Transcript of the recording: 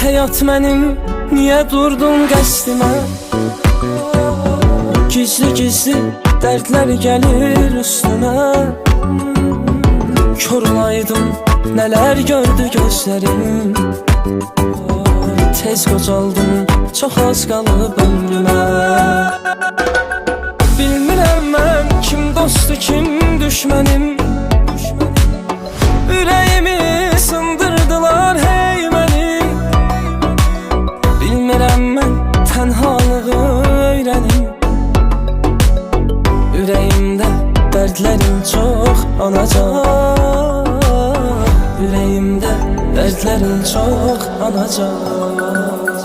həyat mənim, niyə durdun qəsdimə? Gizli-gizli dərdlər gəlir üstümə. Kör olaydım, nələr gördü gözlərim. Tez qocaldım, çox az qalıb ömrümə. Bilmirəm mən, kim dostdur, kim düşmənim. Ürəyimi sındırdılar hey mənim. Bilmirəm mən, tənhalığı öyrənim. Ürəyimdə dərdlərim çox anacaq. Ürəyimdə dərdlərim çox anacaq.